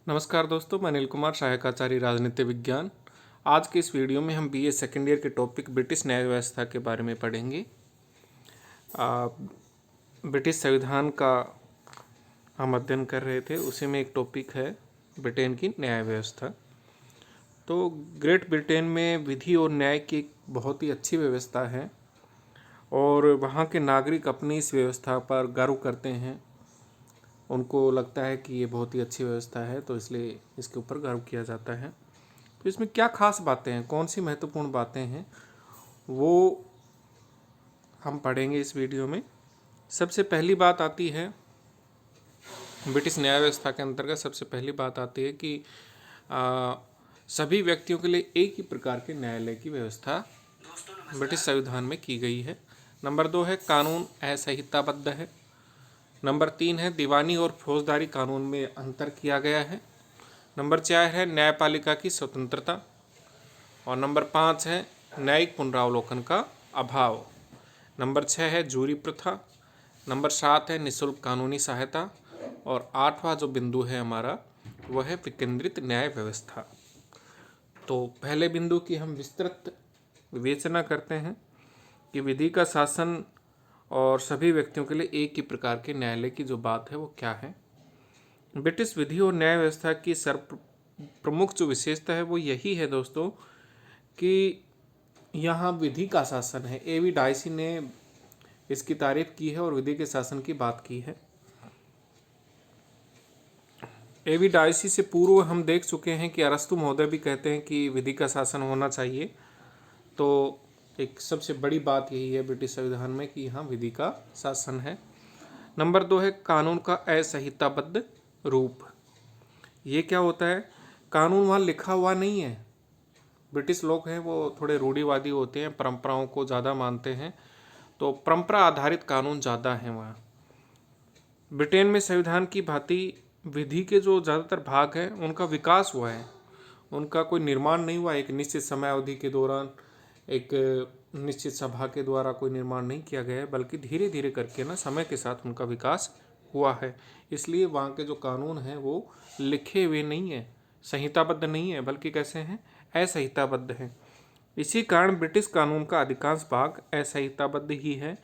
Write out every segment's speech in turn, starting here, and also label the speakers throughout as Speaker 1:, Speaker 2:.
Speaker 1: नमस्कार दोस्तों, मैं अनिल कुमार, सहायकाचार्य राजनीति विज्ञान। आज के इस वीडियो में हम बीए सेकेंड ईयर के टॉपिक ब्रिटिश न्याय व्यवस्था के बारे में पढ़ेंगे। ब्रिटिश संविधान का हम अध्ययन कर रहे थे, उसी में एक टॉपिक है ब्रिटेन की न्याय व्यवस्था। तो ग्रेट ब्रिटेन में विधि और न्याय की एक बहुत ही अच्छी व्यवस्था है और वहाँ के नागरिक अपनी इस व्यवस्था पर गर्व करते हैं। उनको लगता है कि ये बहुत ही अच्छी व्यवस्था है, तो इसलिए इसके ऊपर गर्व किया जाता है। तो इसमें क्या खास बातें हैं, कौन सी महत्वपूर्ण बातें हैं, वो हम पढ़ेंगे इस वीडियो में। सबसे पहली बात आती है ब्रिटिश न्याय व्यवस्था के अंतर्गत, सबसे पहली बात आती है कि सभी व्यक्तियों के लिए एक ही प्रकार के न्यायालय की व्यवस्था ब्रिटिश संविधान में की गई है। नंबर 2 है कानून असंहिताबद्ध है। नंबर 3 है दीवानी और फौजदारी कानून में अंतर किया गया है। नंबर 4 है न्यायपालिका की स्वतंत्रता और नंबर 5 है न्यायिक पुनरावलोकन का अभाव। नंबर 6 है जूरी प्रथा। नंबर 7 है निःशुल्क कानूनी सहायता और 8वां जो बिंदु है हमारा, वह है विकेंद्रित न्याय व्यवस्था। तो पहले बिंदु की हम विस्तृत विवेचना करते हैं कि विधि का शासन और सभी व्यक्तियों के लिए एक ही प्रकार के न्यायालय की जो बात है वो क्या है। ब्रिटिश विधि और न्याय व्यवस्था की प्रमुख जो विशेषता है वो यही है दोस्तों कि यहाँ विधि का शासन है। एवी डाइसी ने इसकी तारीफ की है और विधि के शासन की बात की है। एवी डाइसी से पूर्व हम देख चुके हैं कि अरस्तु महोदय भी कहते हैं कि विधि का शासन होना चाहिए। तो एक सबसे बड़ी बात यही है ब्रिटिश संविधान में कि यहाँ विधि का शासन है। नंबर 2 है कानून का असंहिताबद्ध रूप। ये क्या होता है? कानून वहाँ लिखा हुआ नहीं है। ब्रिटिश लोग हैं वो थोड़े रूढ़िवादी होते हैं, परंपराओं को ज़्यादा मानते हैं, तो परंपरा आधारित कानून ज़्यादा हैं वहाँ। ब्रिटेन में संविधान की भांति विधि के जो ज़्यादातर भाग हैं उनका विकास हुआ है, उनका कोई निर्माण नहीं हुआ। एक निश्चित समय अवधि के दौरान एक निश्चित सभा के द्वारा कोई निर्माण नहीं किया गया है, बल्कि धीरे धीरे करके ना समय के साथ उनका विकास हुआ है। इसलिए वहाँ के जो कानून हैं वो लिखे हुए नहीं है, संहिताबद्ध नहीं है, बल्कि कैसे हैं? असंहिताबद्ध हैं। इसी कारण ब्रिटिश कानून का अधिकांश भाग असंहिताबद्ध ही है।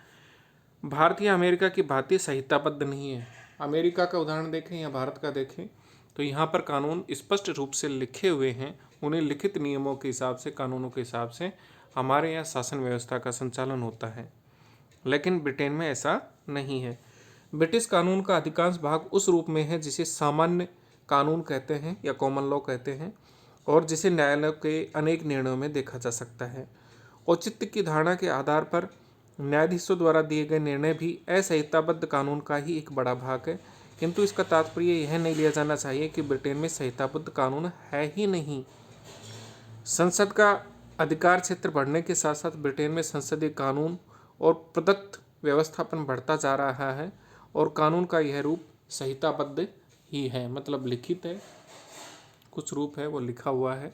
Speaker 1: भारतीय अमेरिका की भांति संहिताबद्ध नहीं है। अमेरिका का उदाहरण देखें या भारत का देखें तो यहाँ पर कानून स्पष्ट रूप से लिखे हुए हैं, उन्हें लिखित नियमों के हिसाब से, कानूनों के हिसाब से हमारे यहाँ शासन व्यवस्था का संचालन होता है। लेकिन ब्रिटेन में ऐसा नहीं है। ब्रिटिश कानून का अधिकांश भाग उस रूप में है जिसे सामान्य कानून कहते हैं या कॉमन लॉ कहते हैं, और जिसे न्यायालय के अनेक निर्णयों में देखा जा सकता है। औचित्य की धारणा के आधार पर न्यायाधीशों द्वारा दिए गए निर्णय भी असंहिताबद्ध कानून का ही एक बड़ा भाग है, किंतु इसका तात्पर्य यह नहीं लिया जाना चाहिए कि ब्रिटेन में संहिताबद्ध कानून है ही नहीं। संसद का अधिकार क्षेत्र बढ़ने के साथ साथ ब्रिटेन में संसदीय कानून और प्रदत्त व्यवस्थापन बढ़ता जा रहा है और कानून का यह रूप संहिताबद्ध ही है, मतलब लिखित है, कुछ रूप है वो लिखा हुआ है।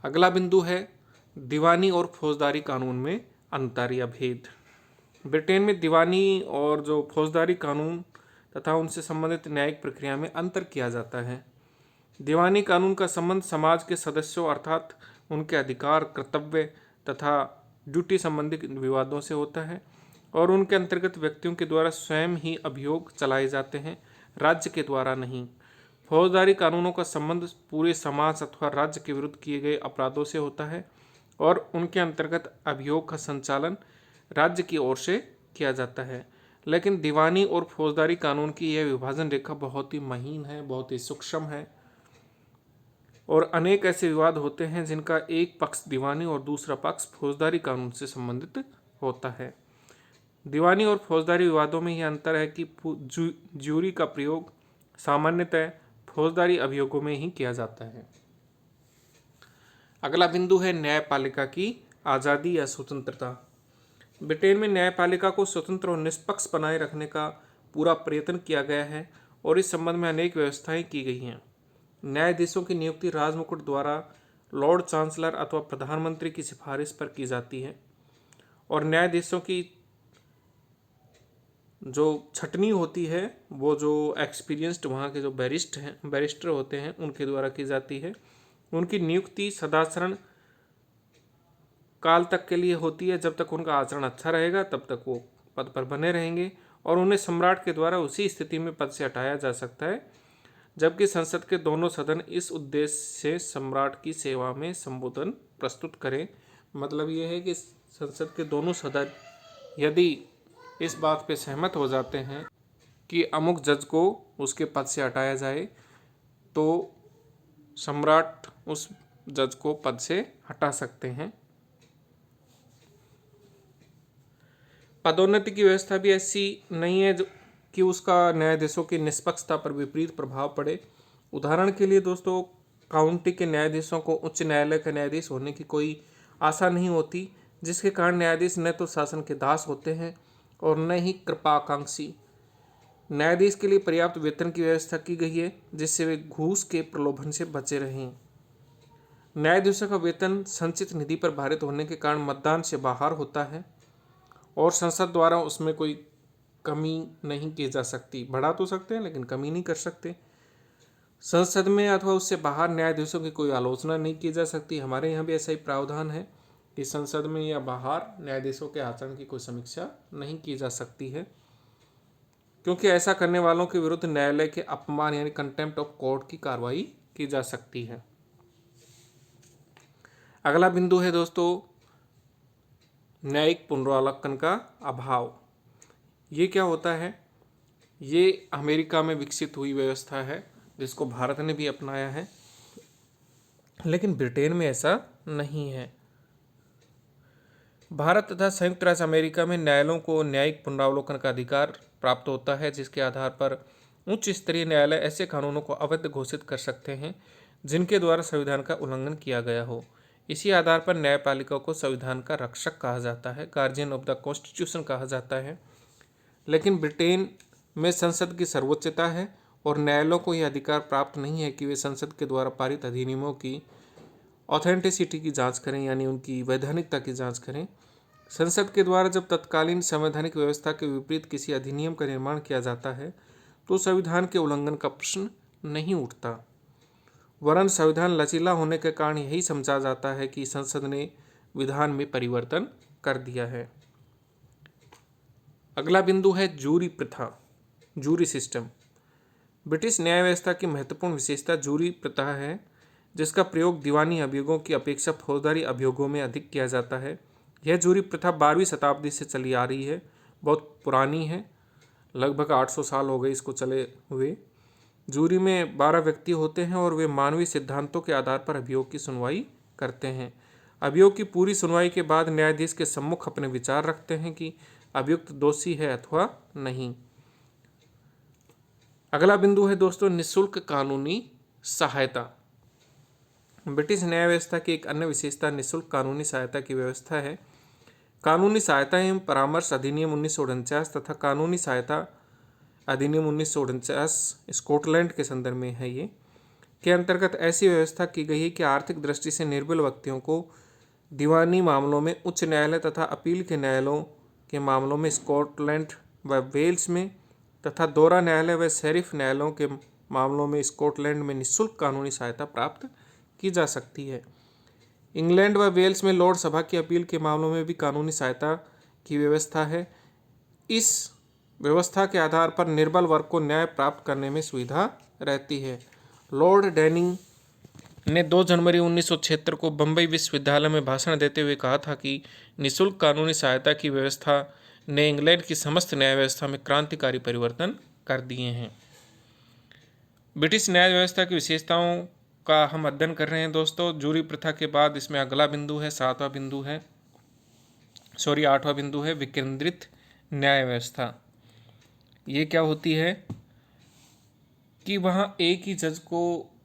Speaker 1: अगला बिंदु है दीवानी और फौजदारी कानून में अंतर या भेद। ब्रिटेन में दीवानी और जो फौजदारी कानून तथा उनसे संबंधित न्यायिक प्रक्रिया में अंतर किया जाता है। दीवानी कानून का संबंध समाज के सदस्यों अर्थात उनके अधिकार, कर्तव्य तथा ड्यूटी संबंधी विवादों से होता है और उनके अंतर्गत व्यक्तियों के द्वारा स्वयं ही अभियोग चलाए जाते हैं, राज्य के द्वारा नहीं। फौजदारी कानूनों का संबंध पूरे समाज अथवा राज्य के विरुद्ध किए गए अपराधों से होता है और उनके अंतर्गत अभियोग का संचालन राज्य की ओर से किया जाता है। लेकिन दीवानी और फौजदारी कानून की यह विभाजन रेखा बहुत ही महीन है, बहुत ही सूक्ष्म है और अनेक ऐसे विवाद होते हैं जिनका एक पक्ष दीवानी और दूसरा पक्ष फौजदारी कानून से संबंधित होता है। दीवानी और फौजदारी विवादों में यह अंतर है कि ज्यूरी का प्रयोग सामान्यतः फौजदारी अभियोगों में ही किया जाता है। अगला बिंदु है न्यायपालिका की आज़ादी या स्वतंत्रता। ब्रिटेन में न्यायपालिका को स्वतंत्र और निष्पक्ष बनाए रखने का पूरा प्रयत्न किया गया है और इस संबंध में अनेक व्यवस्थाएं की गई हैं। न्यायाधीशों की नियुक्ति राजमुकुट द्वारा लॉर्ड चांसलर अथवा प्रधानमंत्री की सिफारिश पर की जाती है और न्यायाधीशों की जो छटनी होती है वो जो एक्सपीरियंस्ड वहाँ के जो बैरिस्टर होते हैं उनके द्वारा की जाती है। उनकी नियुक्ति सदाचरण काल तक के लिए होती है, जब तक उनका आचरण अच्छा रहेगा तब तक वो पद पर बने रहेंगे, और उन्हें सम्राट के द्वारा उसी स्थिति में पद से हटाया जा सकता है, जबकि संसद के दोनों सदन इस उद्देश्य से सम्राट की सेवा में संबोधन प्रस्तुत करें। मतलब ये है कि संसद के दोनों सदन यदि इस बात पे सहमत हो जाते हैं कि अमुक जज को उसके पद से हटाया जाए, तो सम्राट उस जज को पद से हटा सकते हैं। पदोन्नति की व्यवस्था भी ऐसी नहीं है कि उसका न्यायाधीशों की निष्पक्षता पर विपरीत प्रभाव पड़े। उदाहरण के लिए दोस्तों, काउंटी के न्यायाधीशों को उच्च न्यायालय का न्यायाधीश होने की कोई आशा नहीं होती, जिसके कारण न्यायाधीश न तो शासन के दास होते हैं और न ही कृपाकांक्षी। न्यायाधीश के लिए पर्याप्त वेतन की व्यवस्था की गई है, जिससे वे घूस के प्रलोभन से बचे रहें। न्यायाधीशों का वेतन संचित निधि पर भारित होने के कारण मतदान से बाहर होता है और संसद द्वारा उसमें कोई कमी नहीं की जा सकती। बढ़ा तो सकते हैं लेकिन कमी नहीं कर सकते। संसद में अथवा उससे बाहर न्यायाधीशों की कोई आलोचना नहीं की जा सकती। हमारे यहाँ भी ऐसा ही प्रावधान है कि संसद में या बाहर न्यायाधीशों के आचरण की कोई समीक्षा नहीं की जा सकती है, क्योंकि ऐसा करने वालों के विरुद्ध न्यायालय के अपमान यानी कंटेम्प्ट ऑफ कोर्ट की कार्रवाई की जा सकती है। अगला बिंदु है दोस्तों, न्यायिक पुनरावलोकन का अभाव। ये क्या होता है? ये अमेरिका में विकसित हुई व्यवस्था है, जिसको भारत ने भी अपनाया है, लेकिन ब्रिटेन में ऐसा नहीं है। भारत तथा संयुक्त राज्य अमेरिका में न्यायालयों को न्यायिक पुनरावलोकन का अधिकार प्राप्त होता है, जिसके आधार पर उच्च स्तरीय न्यायालय ऐसे कानूनों को अवैध घोषित कर सकते हैं जिनके द्वारा संविधान का उल्लंघन किया गया हो। इसी आधार पर न्यायपालिका को संविधान का रक्षक कहा जाता है, गार्जियन ऑफ द कॉन्स्टिट्यूशन कहा जाता है। लेकिन ब्रिटेन में संसद की सर्वोच्चता है और न्यायालयों को यह अधिकार प्राप्त नहीं है कि वे संसद के द्वारा पारित अधिनियमों की ऑथेंटिसिटी की जांच करें, यानी उनकी वैधानिकता की जांच करें। संसद के द्वारा जब तत्कालीन संवैधानिक व्यवस्था के विपरीत किसी अधिनियम का निर्माण किया जाता है तो संविधान के उल्लंघन का प्रश्न नहीं उठता, वरन संविधान लचीला होने के कारण यही समझा जाता है कि संसद ने विधान में परिवर्तन कर दिया है। अगला बिंदु है जूरी प्रथा, जूरी सिस्टम। ब्रिटिश न्याय व्यवस्था की महत्वपूर्ण विशेषता जूरी प्रथा है, जिसका प्रयोग दीवानी अभियोगों की अपेक्षा फौजदारी अभियोगों में अधिक किया जाता है। यह जूरी प्रथा 12वीं शताब्दी से चली आ रही है, बहुत पुरानी है, लगभग 800 साल हो गए इसको चले हुए। जूरी में 12 व्यक्ति होते हैं और वे मानवीय सिद्धांतों के आधार पर अभियोग की सुनवाई करते हैं। अभियोग की पूरी सुनवाई के बाद न्यायाधीश के सम्मुख अपने विचार रखते हैं कि अभियुक्त दोषी है अथवा नहीं। अगला बिंदु है दोस्तों, निःशुल्क कानूनी सहायता। ब्रिटिश न्याय व्यवस्था की एक अन्य विशेषता निःशुल्क कानूनी सहायता की व्यवस्था है। कानूनी सहायता एवं परामर्श अधिनियम 1949 तथा कानूनी सहायता अधिनियम 1949 स्कॉटलैंड के संदर्भ में है। ये के अंतर्गत ऐसी व्यवस्था की गई है कि आर्थिक दृष्टि से निर्बल व्यक्तियों को दीवानी मामलों में उच्च न्यायालय तथा अपील के न्यायालयों के मामलों में स्कॉटलैंड व वेल्स में तथा दोहरा न्यायालय व शेरिफ न्यायालयों के मामलों में स्कॉटलैंड में निःशुल्क कानूनी सहायता प्राप्त की जा सकती है। इंग्लैंड व वेल्स में लॉर्ड सभा की अपील के मामलों में भी कानूनी सहायता की व्यवस्था है। इस व्यवस्था के आधार पर निर्बल वर्ग को न्याय प्राप्त करने में सुविधा रहती है। लॉर्ड डैनिंग ने 2 जनवरी 1976 को बम्बई विश्वविद्यालय में भाषण देते हुए कहा था कि निःशुल्क कानूनी सहायता की व्यवस्था ने इंग्लैंड की समस्त न्याय व्यवस्था में क्रांतिकारी परिवर्तन कर दिए हैं। ब्रिटिश न्याय व्यवस्था की विशेषताओं का हम अध्ययन कर रहे हैं दोस्तों। जूरी प्रथा के बाद इसमें अगला बिंदु है, 8वां बिंदु है विकेंद्रित न्याय व्यवस्था। ये क्या होती है कि वहाँ एक ही जज को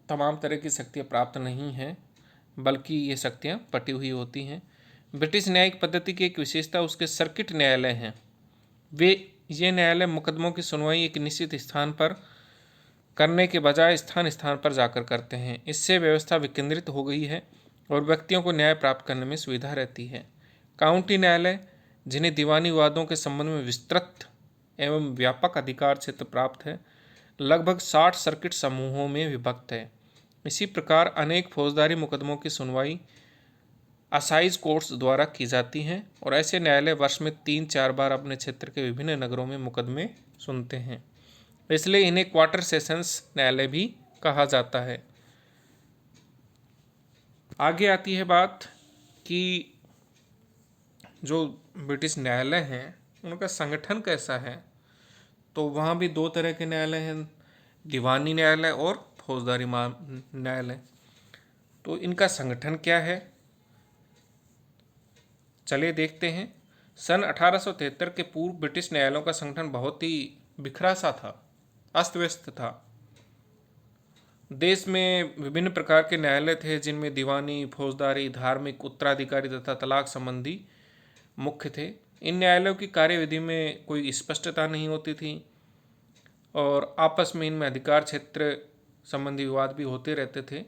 Speaker 1: तमाम तरह की शक्तियाँ प्राप्त नहीं हैं, बल्कि ये शक्तियाँ बटी हुई होती हैं। ब्रिटिश न्यायिक पद्धति की एक विशेषता उसके सर्किट न्यायालय हैं। ये न्यायालय मुकदमों की सुनवाई एक निश्चित स्थान पर करने के बजाय स्थान स्थान पर जाकर करते हैं। इससे व्यवस्था विकेंद्रित हो गई है और व्यक्तियों को न्याय प्राप्त करने में सुविधा रहती है। काउंटी न्यायालय, जिन्हें दीवानी विवादों के संबंध में विस्तृत एवं व्यापक अधिकार क्षेत्र प्राप्त है। लगभग 60 सर्किट समूहों में विभक्त है। इसी प्रकार अनेक फौजदारी मुकदमों की सुनवाई असाइज कोर्ट्स द्वारा की जाती हैं और ऐसे न्यायालय वर्ष में 3-4 बार अपने क्षेत्र के विभिन्न नगरों में मुकदमे सुनते हैं। इसलिए इन्हें क्वार्टर सेशंस न्यायालय भी कहा जाता है। आगे आती है बात कि जो ब्रिटिश न्यायालय हैं उनका संगठन कैसा है। तो वहाँ भी दो तरह के न्यायालय हैं, दीवानी न्यायालय और फौजदारी न्यायालय। तो इनका संगठन क्या है, चलिए देखते हैं। सन 1873 के पूर्व ब्रिटिश न्यायालयों का संगठन बहुत ही बिखरा सा था, अस्त व्यस्त था। देश में विभिन्न प्रकार के न्यायालय थे जिनमें दीवानी, फौजदारी, धार्मिक, उत्तराधिकारी तथा तलाक संबंधी मुख्य थे। इन न्यायालयों की कार्यविधि में कोई स्पष्टता नहीं होती थी और आपस में इनमें अधिकार क्षेत्र संबंधी विवाद भी होते रहते थे।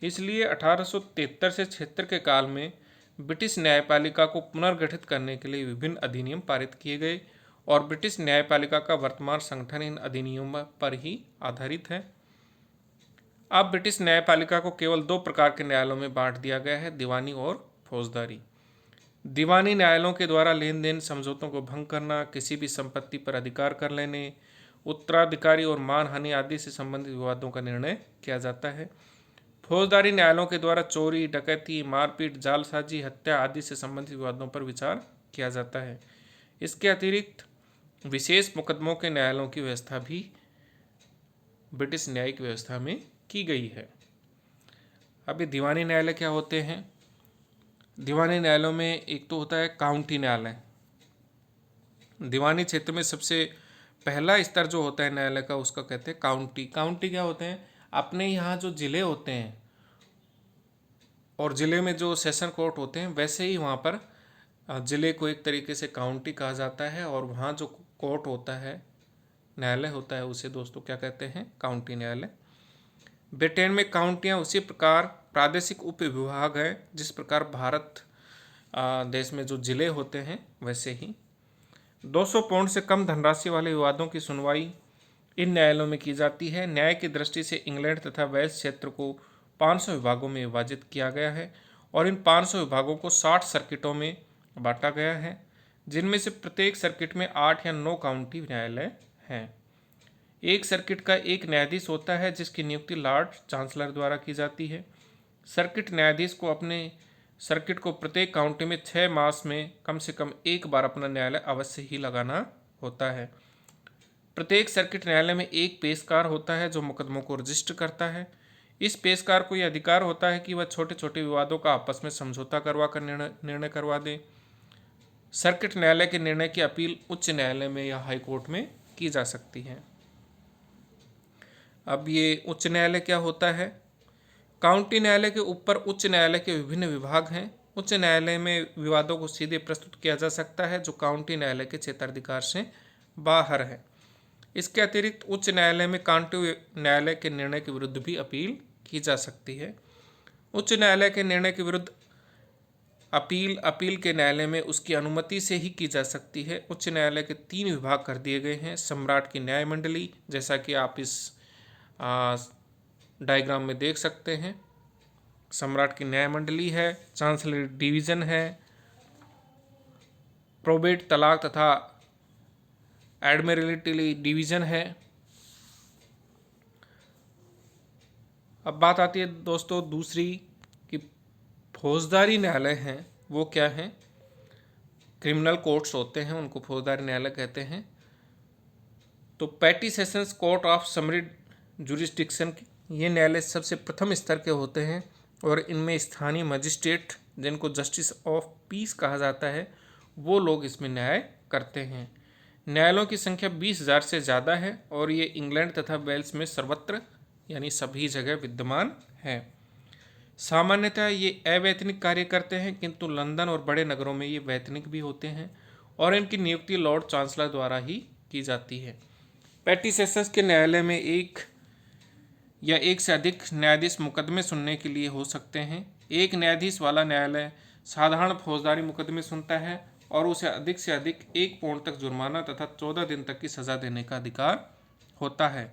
Speaker 1: इसलिए 1873 से 76 के काल में ब्रिटिश न्यायपालिका को पुनर्गठित करने के लिए विभिन्न अधिनियम पारित किए गए और ब्रिटिश न्यायपालिका का वर्तमान संगठन इन अधिनियमों पर ही आधारित है। अब ब्रिटिश न्यायपालिका को केवल दो प्रकार के न्यायालयों में बांट दिया गया है, दीवानी और फौजदारी। दीवानी न्यायालयों के द्वारा लेन देन समझौतों को भंग करना, किसी भी संपत्ति पर अधिकार कर लेने, उत्तराधिकारी और मानहानि आदि से संबंधित विवादों का निर्णय किया जाता है। फौजदारी न्यायालयों के द्वारा चोरी, डकैती, मारपीट, जालसाजी, हत्या आदि से संबंधित विवादों पर विचार किया जाता है। इसके अतिरिक्त विशेष मुकदमों के न्यायालयों की व्यवस्था भी ब्रिटिश न्यायिक व्यवस्था में की गई है। अभी दीवानी न्यायालय क्या होते हैं। दीवानी न्यायालयों में एक तो होता है काउंटी न्यायालय। दीवानी क्षेत्र में सबसे पहला स्तर जो होता है न्यायालय का उसका कहते हैं काउंटी। काउंटी क्या होते हैं, अपने यहाँ जो ज़िले होते हैं और ज़िले में जो सेशन कोर्ट होते हैं वैसे ही वहाँ पर ज़िले को एक तरीके से काउंटी कहा जाता है और वहाँ जो कोर्ट होता है, न्यायालय होता है, उसे दोस्तों क्या कहते हैं, काउंटी न्यायालय। ब्रिटेन में काउंटियाँ उसी प्रकार प्रादेशिक उप विभाग है जिस प्रकार भारत देश में जो ज़िले होते हैं वैसे ही। 200 पाउंड से कम धनराशि वाले विवादों की सुनवाई इन न्यायालयों में की जाती है। न्याय की दृष्टि से इंग्लैंड तथा वेल्स क्षेत्र को 500 विभागों में विभाजित किया गया है और इन 500 विभागों को 60 सर्किटों में बांटा गया है, जिनमें से प्रत्येक सर्किट में 8 या 9 काउंटी न्यायालय हैं। एक सर्किट का एक न्यायाधीश होता है जिसकी नियुक्ति लॉर्ड चांसलर द्वारा की जाती है। सर्किट न्यायाधीश को अपने सर्किट को प्रत्येक काउंटी में 6 मास में कम से कम एक बार अपना न्यायालय अवश्य ही लगाना होता है। प्रत्येक सर्किट न्यायालय में एक पेशकार होता है जो मुकदमों को रजिस्टर करता है। इस पेशकार को यह अधिकार होता है कि वह छोटे छोटे विवादों का आपस में समझौता करवा कर निर्णय करवा दे। सर्किट न्यायालय के निर्णय की अपील उच्च न्यायालय में या हाई कोर्ट में की जा सकती है। अब ये उच्च न्यायालय क्या होता है। काउंटी न्यायालय के ऊपर उच्च न्यायालय के विभिन्न विभाग हैं। उच्च न्यायालय में विवादों को सीधे प्रस्तुत किया जा सकता है जो काउंटी न्यायालय के क्षेत्राधिकार से बाहर है। इसके अतिरिक्त उच्च न्यायालय में काउंटी न्यायालय के निर्णय के विरुद्ध भी अपील की जा सकती है। उच्च न्यायालय के निर्णय के विरुद्ध अपील के न्यायालय में उसकी अनुमति से ही की जा सकती है। उच्च न्यायालय के 3 विभाग कर दिए गए हैं। सम्राट की न्याय मंडली, जैसा कि आप इस डायग्राम में देख सकते हैं, सम्राट की न्याय मंडली है। चांसलरी डिवीज़न है। प्रोबेट, तलाक तथा एडमिरल्टी डिवीज़न है। अब बात आती है दोस्तों दूसरी कि फौजदारी न्यायालय हैं वो क्या हैं। क्रिमिनल कोर्ट्स होते हैं उनको फौजदारी न्यायालय कहते हैं। तो पेटी sessions court of summary jurisdiction ये न्यायालय सबसे प्रथम स्तर के होते हैं और इनमें स्थानीय मजिस्ट्रेट जिनको जस्टिस ऑफ पीस कहा जाता है वो लोग इसमें न्याय करते हैं। न्यायालयों की संख्या 20,000 से ज़्यादा है और ये इंग्लैंड तथा वेल्स में सर्वत्र यानी सभी जगह विद्यमान है। सामान्यतः ये अवैतनिक कार्य करते हैं किंतु लंदन और बड़े नगरों में ये वैतनिक भी होते हैं और इनकी नियुक्ति लॉर्ड चांसलर द्वारा ही की जाती है। पेटी सेशंस के न्यायालय में एक या एक से अधिक न्यायाधीश मुकदमे सुनने के लिए हो सकते हैं। एक न्यायाधीश वाला न्यायालय साधारण फौजदारी मुकदमे सुनता है और उसे अधिक से अधिक 1 पाउंड तक जुर्माना तथा 14 दिन तक की सज़ा देने का अधिकार होता है।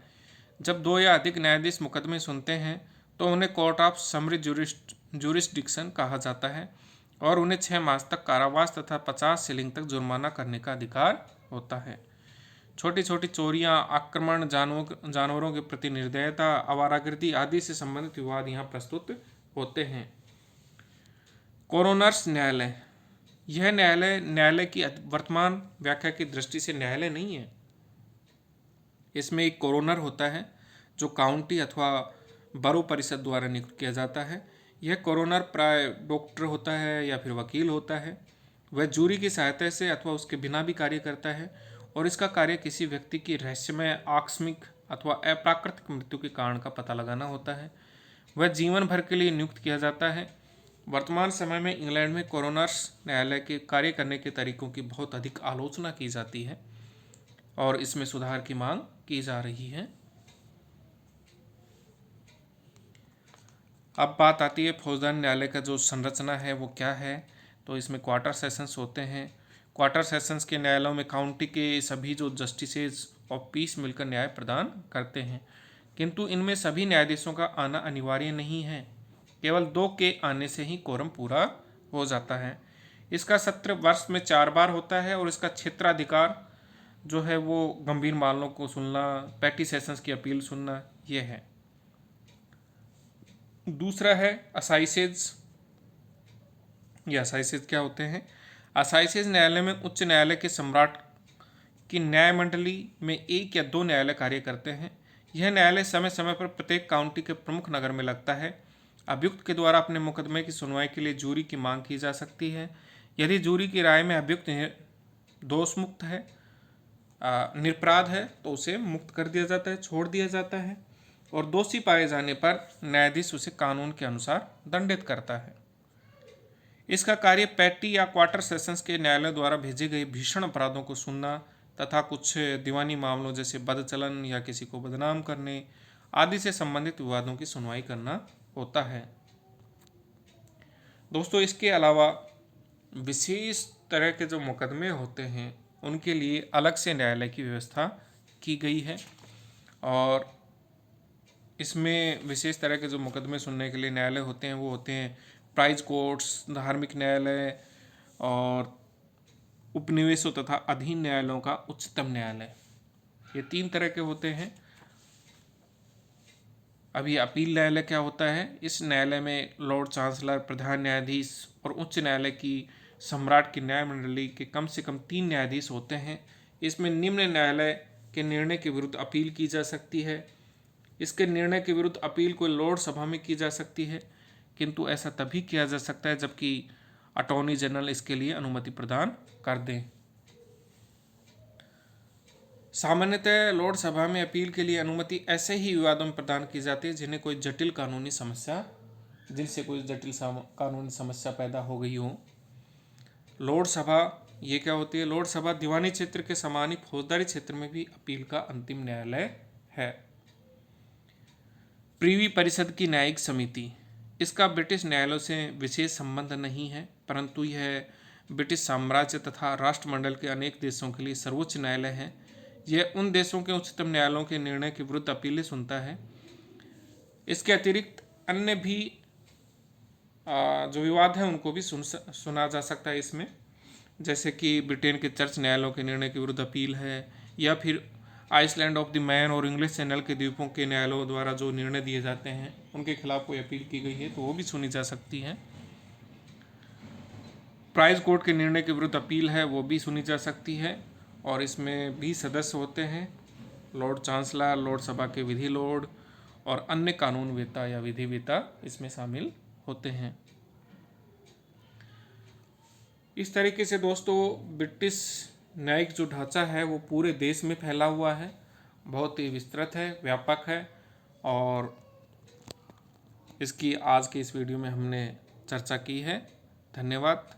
Speaker 1: जब 2 या अधिक न्यायाधीश मुकदमे सुनते हैं तो उन्हें कोर्ट ऑफ समरी जुरिस्डिक्शन कहा जाता है और उन्हें 6 मास तक कारावास तथा 50 शिलिंग तक जुर्माना करने का अधिकार होता है। छोटी छोटी चोरियां, आक्रमण, जानवरों के प्रति निर्दयता, आवारागर्दी आदि से संबंधित विवाद यहाँ प्रस्तुत होते हैं। कोरोनर्स न्यायालय, यह न्यायालय की वर्तमान व्याख्या की दृष्टि से न्यायालय नहीं है। इसमें एक कोरोनर होता है जो काउंटी अथवा बरो परिषद द्वारा नियुक्त किया जाता है। यह कोरोनर प्राय डॉक्टर होता है या फिर वकील होता है। वह जूरी की सहायता से अथवा उसके बिना भी कार्य करता है और इसका कार्य किसी व्यक्ति की रहस्यमय, आकस्मिक अथवा अप्राकृतिक मृत्यु के कारण का पता लगाना होता है। वह जीवन भर के लिए नियुक्त किया जाता है। वर्तमान समय में इंग्लैंड में कोरोनर्स न्यायालय के कार्य करने के तरीकों की बहुत अधिक आलोचना की जाती है और इसमें सुधार की मांग की जा रही है। अब बात आती है फौजदारी न्यायालय का जो संरचना है वो क्या है। तो इसमें क्वार्टर सेशंस होते हैं। क्वार्टर सेशंस के न्यायालयों में काउंटी के सभी जो जस्टिसेज ऑफ पीस मिलकर न्याय प्रदान करते हैं, किंतु इनमें सभी न्यायाधीशों का आना अनिवार्य नहीं है। केवल 2 के आने से ही कोरम पूरा हो जाता है। इसका सत्र वर्ष में 4 बार होता है और इसका क्षेत्राधिकार जो है वो गंभीर मामलों को सुनना, पैटी सेशंस की अपील सुनना, ये है। दूसरा है असाइसेज। ये असाइसेज क्या होते हैं? असाइसेज न्यायालय में उच्च न्यायालय के सम्राट की न्यायमंडली में 1 या 2 न्यायालय कार्य करते हैं। यह न्यायालय समय समय पर प्रत्येक काउंटी के प्रमुख नगर में लगता है। अभियुक्त के द्वारा अपने मुकदमे की सुनवाई के लिए जूरी की मांग की जा सकती है। यदि जूरी की राय में अभियुक्त दोष मुक्त है, निरपराध है, तो उसे मुक्त कर दिया जाता है, छोड़ दिया जाता है और दोषी पाए जाने पर न्यायाधीश उसे कानून के अनुसार दंडित करता है। इसका कार्य पैटी या क्वार्टर सेशंस के न्यायालय द्वारा भेजे गए भीषण अपराधों को सुनना तथा कुछ दीवानी मामलों जैसे बदचलन या किसी को बदनाम करने आदि से संबंधित विवादों की सुनवाई करना होता है। दोस्तों, इसके अलावा विशेष तरह के जो मुकदमे होते हैं उनके लिए अलग से न्यायालय की व्यवस्था की गई है और इसमें विशेष तरह के जो मुकदमे सुनने के लिए न्यायालय होते हैं वो होते हैं प्राइज कोर्ट्स, धार्मिक न्यायालय और उपनिवेशों तथा अधीन न्यायालयों का उच्चतम न्यायालय। ये 3 तरह के होते हैं। अभी अपील न्यायालय क्या होता है? इस न्यायालय में लॉर्ड चांसलर, प्रधान न्यायाधीश और उच्च न्यायालय की सम्राट की न्यायमंडली के कम से कम 3 न्यायाधीश होते हैं। इसमें निम्न न्यायालय के निर्णय के विरुद्ध अपील की जा सकती है। इसके निर्णय के विरुद्ध अपील कोई लॉर्ड सभा में की जा सकती है, किंतु ऐसा तभी किया जा सकता है जबकि अटॉर्नी जनरल इसके लिए अनुमति प्रदान कर दें। सामान्यतः लॉर्ड सभा में अपील के लिए अनुमति ऐसे ही विवादों में प्रदान की जाती है जिनसे कोई जटिल कानूनी समस्या पैदा हो गई हो। लॉर्ड सभा ये क्या होती है? लॉर्ड सभा दीवानी क्षेत्र के समान ही फौजदारी क्षेत्र में भी अपील का अंतिम न्यायालय है। प्रीवी परिषद की न्यायिक समिति, इसका ब्रिटिश न्यायालयों से विशेष संबंध नहीं है, परंतु यह ब्रिटिश साम्राज्य तथा राष्ट्रमंडल के अनेक देशों के लिए सर्वोच्च न्यायालय है। यह उन देशों के उच्चतम न्यायालयों के निर्णय के विरुद्ध अपीलें सुनता है। इसके अतिरिक्त अन्य भी जो विवाद हैं उनको भी सुना जा सकता है इसमें, जैसे कि ब्रिटेन के चर्च न्यायालयों के निर्णय के विरुद्ध अपील है, या फिर आइसलैंड ऑफ द मैन और इंग्लिश चैनल के द्वीपों के न्यायालयों द्वारा जो निर्णय दिए जाते हैं उनके खिलाफ कोई अपील की गई है तो वो भी सुनी जा सकती है। प्राइज कोर्ट के निर्णय के विरुद्ध अपील है वो भी सुनी जा सकती है और इसमें भी सदस्य होते हैं लॉर्ड चांसलर, लॉर्ड सभा के विधि लॉर्ड और अन्य कानूनवेत्ता या विधिवेत्ता इसमें शामिल होते हैं। इस तरीके से दोस्तों ब्रिटिश न्यायिक जो ढांचा है वो पूरे देश में फैला हुआ है, बहुत ही विस्तृत है, व्यापक है और इसकी आज के इस वीडियो में हमने चर्चा की है। धन्यवाद।